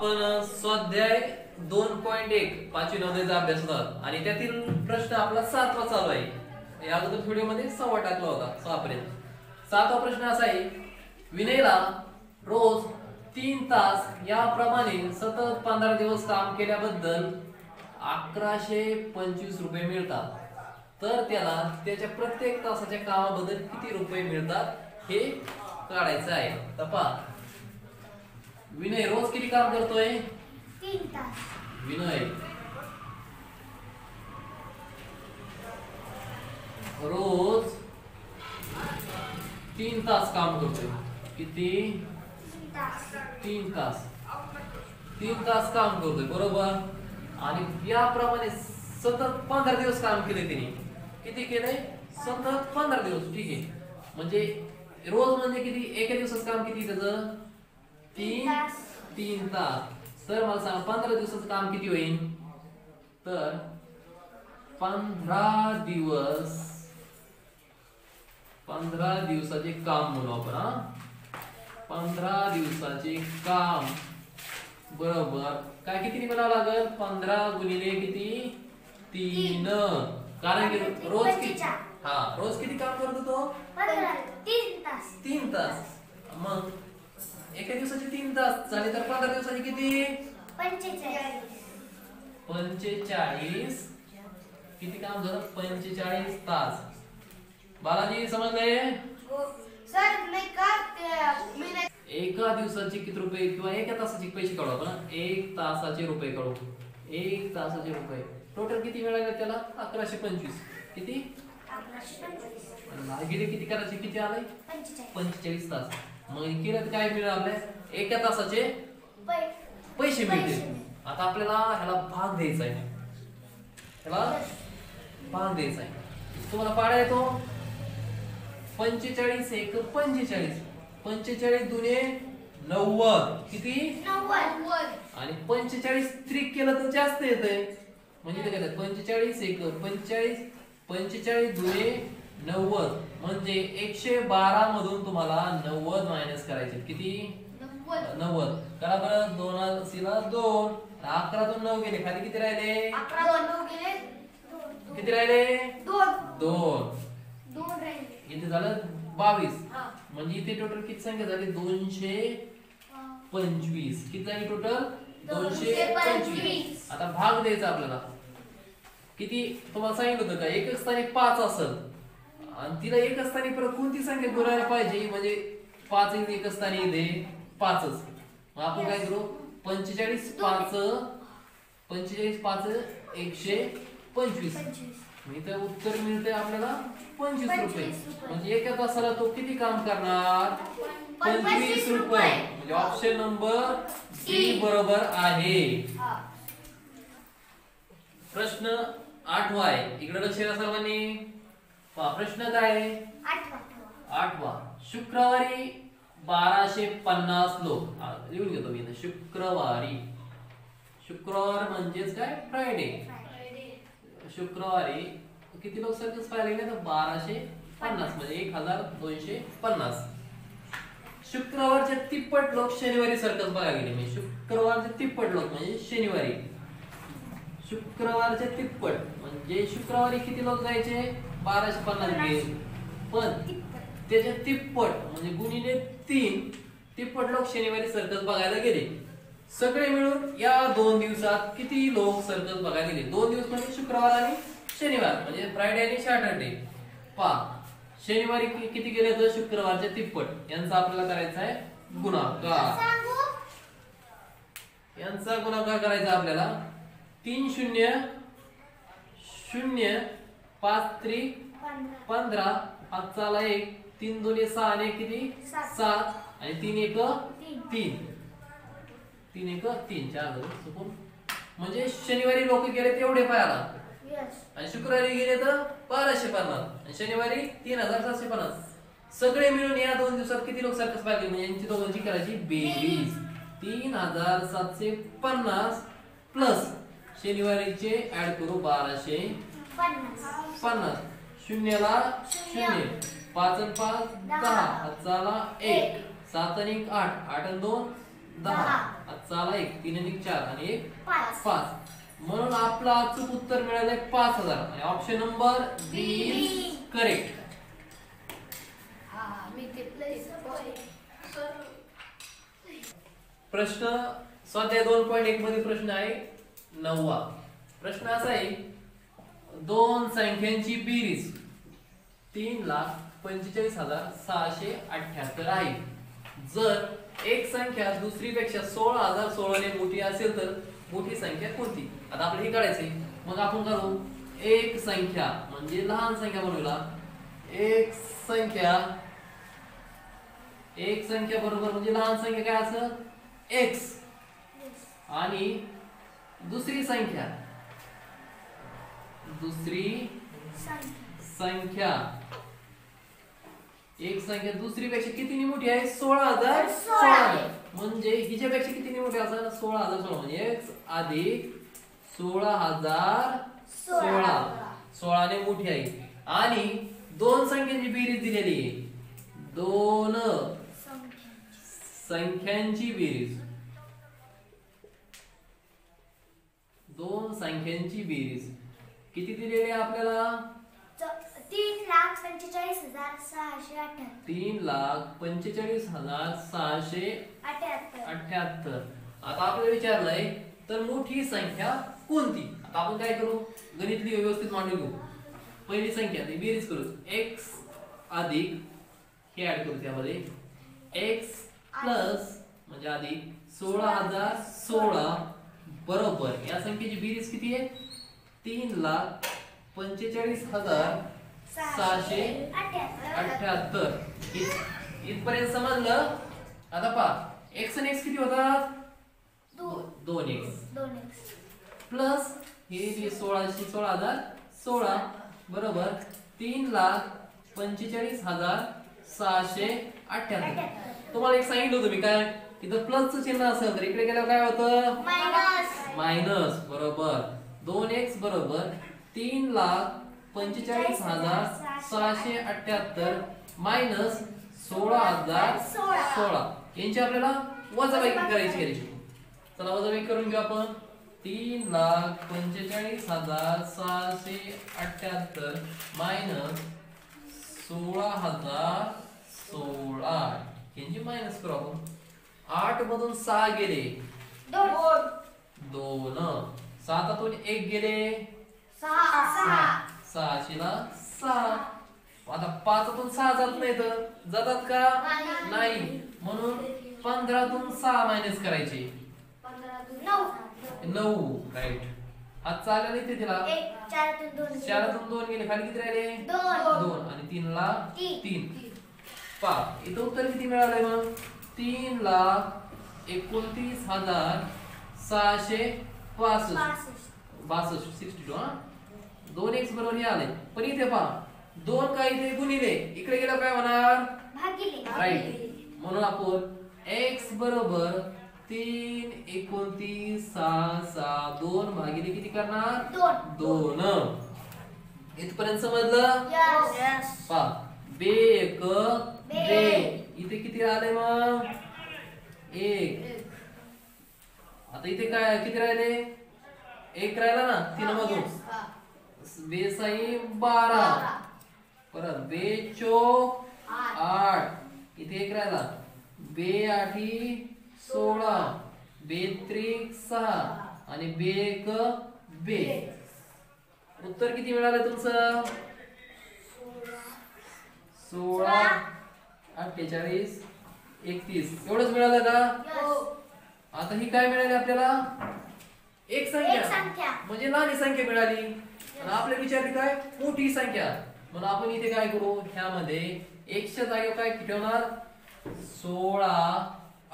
आपण स्वाध्याय 2.1 पाचवी नवोदयचा अभ्यास होता आणि त्यातील प्रश्न आपला 7वा चालू आहे। या अगोदर व्हिडिओ मध्ये 6वा टाकला होता 6 पर्यंत। 7वा प्रश्न असा आहे, विनयला रोज 3 तास याप्रमाणे सतत 15 दिवस काम केल्याबद्दल 1125 रुपये मिळतात, तर त्याला त्याच्या प्रत्येक तासाच्या कामाबद्दल किती रुपये मिळतात हे काढायचं आहे। तपा विनय रोज किती काम करतोय? 3 तास। विनय रोज 3 तास काम करतोय। किती? 3 तास। 3 तास काम करतोय बरोबर। आणि याप्रमाणे सतत 15 दिवस काम केले तिने। किती केलंय? सतत 15 दिवस। ठीक आहे, म्हणजे रोज म्हणजे किती? एका दिवसाचं काम किती त्याचं? 3 तास। तर मला सांग 15 दिवसाचं काम किती होईल? तर 15 दिवसाचे काम म्हणू आपण। 15 दिवसाचे काम बरोबर काय किती म्हणावं लागेल? 15 गुणिले किती? 3। कारण की रोज किती रोज किती काम करतो तो? 3 तास। 3 तास। मग एका दिवसाचे 3 तास झाले तर 15 दिवसाचे किती? 45 किती काम झालं? 45 तास। बालाजी समजले? सर नाही का एका दिवसाचे किती रुपये किंवा एका तासाचे पैसे काढू आपण। 1 तासाचे रुपये काढू। 1 तासाचे रुपये टोटल किती मिळाले त्याला? 1125। किती? 1125। भागिले किती करायचे? किती आले? 45 तास। मग केलं काय मिळालं आपल्याला? एका तासाचे पैसे मिळतील। आता आपल्याला ह्याला भाग द्यायचा आहे। ह्याला भाग द्यायचा आहे। तुम्हाला पाडा येतो? 45 एक 45। 45 दुने 90। किती? 90। आणि 45 त्रिक केलं तर जास्त येतंय। म्हणजे ते काय? 45 एक 45, 45 दुने 90 म्हणजे 112 मधून तुम्हाला 90 मायनस करायचे। किती? 90। करा बरं। 2 सीला 2, 11 तून 9 गेले, खाली किती राहिले? 11 9 गेले, किती राहिले? 2 राहिले। इथे झालं 22। म्हणजे इथे टोटल किती संख्या झाली? 225। किती झाली टोटल? 225। आता भाग द्यायचा आपल्याला। किती तुम्हाला सांगितलं होतं का? एक स्थानी 5 असेल आणि तिला एक स्थानी परत कोणती संख्या जोडायला पाहिजे? म्हणजे 5 एक स्थानी दे 5च। मग आपण काय करू? 45 5 125। इथं उत्तर मिळते आपल्याला 25 रुपये। म्हणजे एका तासाला तो किती काम करणार? 25 रुपये। म्हणजे ऑप्शन नंबर डी बरोबर आहे। प्रश्न 8वा आहे। इकडे लक्ष द्या सर्वांनी। पहा प्रश्न काय आहे? 8वा। शुक्रवारी 1250 लोक। लिहून घेतो मी शुक्रवारी। शुक्रवार म्हणजेच काय? फ्रायडे। शुक्रवारी किती लोक सर्कस पाहायला गेले? तर 1250 म्हणजे 1250। शुक्रवारचे तिप्पट लोक शनिवारी सर्कस बघायला गेले। म्हणजे शुक्रवारचे तिप्पट लोक म्हणजे शनिवारी। शुक्रवारचे तिप्पट म्हणजे शुक्रवारी किती लोक जायचे? 1250 गेले, पण त्याचे तिप्पट म्हणजे गुणिले 3 तिप्पट लोक शनिवारी सर्कस बघायला गेले। सगळे मिळून या 2 दिवसात किती लोक सर्कस बघायला गेले? 2 दिवस म्हणजे शुक्रवार आणि शनिवार म्हणजे फ्रायडे आणि सॅटरडे। पहा शनिवारी किती गेले तर शुक्रवारच्या तिप्पट। यांचा आपल्याला करायचा आहे गुणाकार। यांचा गुणाकार करायचा आपल्याला। 3 0 0 5 त्रिक 15 5 1 3 2 6 आणि किती? 7 आणि 3 1 3 3 1 3 4 चुकून। म्हणजे शनिवारी लोक गेले तेवढे पाहायला आणि शुक्रवारी गेले तर 1250 आणि शनिवारी 3750। सगळे मिळून या 2 दिवसात किती लोक सर्कस पाहिजे? म्हणजे यांची दोघांची करायची बेरीज। 3750 प्लस शनिवारीचे ऍड करू 1250। शून्याला 0 5 आणि 5 10 हाताला 1 7 आणि 1 8 8 आणि 2 10 चाला 1 3 आणि 4 आणि 1 5. 5. म्हणून आपलं अचूक उत्तर मिळालंय 5000 आणि option number B is correct. मी ते प्रश्न स्वाध्याय 2.1 मध्ये प्रश्न आहे 9वा. प्रश्न असा आहे दोन संख्यांची बेरीज 3,45,678 आहे. जर एक संख्या दुसरीपेक्षा 16,016 ने मोठी असेल तर मोठी संख्या कोणती? आता आपल्याला हे काढायचंय. मग आपण करू एक संख्या म्हणजे लहान संख्या बनवूया. एक संख्या बरोबर म्हणजे लहान संख्या काय असं x आणि दुसरी संख्या एक संख्या दुसरीपेक्षा किती मोठी आहे 16,016 म्हणजे हिच्यापेक्षा किती मोठी असेल 16,016 म्हणजे x अधिक 16,016 16 ने मोठी आहे. आणि दोन संख्यांची बेरीज दिलेली आहे. दोन संख्यांची बेरीज किती दिलेली आहे आपल्याला 3,45,678. आता आपल्याला विचारलंय तर मोठी संख्या कोणती? आता आपण काय करू गणितली व्यवस्थित मांडून घेऊ. पहिली संख्या ती बेरीज करू x अधिक हे ऍड करू त्यामध्ये x प्लस म्हणजे अधिक 16,016 बरोबर या संख्येची बेरीज किती आहे 3,45,678. इथपर्यंत समजलं. आता पहा x आणि x किती होतात 2x प्लस हे 16,016 बरोबर 3,45,678. तुम्हाला एक सांगितलं होतं मी काय इथं प्लसचं चिन्ह असेल तर इकडे गेल्यावर काय होतं मायनस. बरोबर 2x बरोबर 3,45,678 मायनस 16,016 यांची आपल्याला वजाबाकी करायची आहे. चला वजाबाकी करून घेऊ आपण. 3,45,678 मायनस 16,016 यांची मायनस करू आपण. 8 मधून 6 गेले 2 7तून 1 गेले 6 आता 5तून 6 जात नाही तर जातात का नाही. म्हणून 15तून 6 मायनस करायचे 9 राईट. हात चालला नाही ते तिला 4तून 2 गेले खाली किती राहिले 2 आणि 3 ला 3. पहा इथं उत्तर किती मिळालंय मग 3,29,662 2x बरोबर हे आले. पण इथे पहा 2 काय इथे गुणिले इकडे गेला काय होणार राईट. म्हणून आपण x बरोबर 3,29,662 भागिले किती करणार 2. इथपर्यंत समजलं पहा बे इथे किती आले मग 1. आता इथे काय किती राहिले 1 राहिला ना 3 मधून बेसाई 12 परत बे चोक 8 इथे 1 राहिला बे 8 16 बे 3 6 आणि बे 1 बे. उत्तर किती मिळालं तुमचं 16 48 31 एवढंच मिळालं का. आता ही काय मिळाली आपल्याला एक संख्या म्हणजे लहान संख्या मिळाली आणि आपल्याला विचारली काय मोठी संख्या. म्हणून आपण इथे काय करू ह्यामध्ये x च्या जागेवर काय ठेवणार 16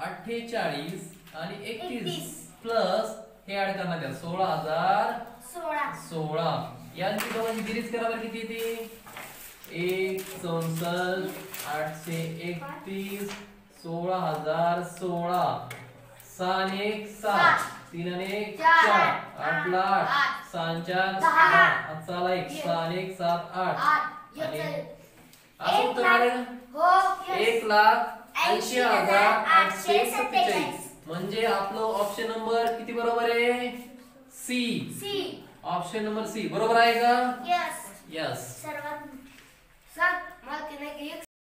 48 आणि 31 प्लस हे ऍड करणार आहे 16,016 यांची दोघांची बेरीज करा बरं किती येते 1,64,831 16,016 6 आणि 1 7 3 आणि 1 4 8 ला 8 6 आणि 4 10 चला 1 6 आणि 1 7 8 आणि असं उत्तर आलं 1,80,847. म्हणजे आपलं ऑप्शन नंबर किती बरोबर आहे? C. C. Option number C बरोबर आहे का? यस. यस. सर्वात सर मला ते नाही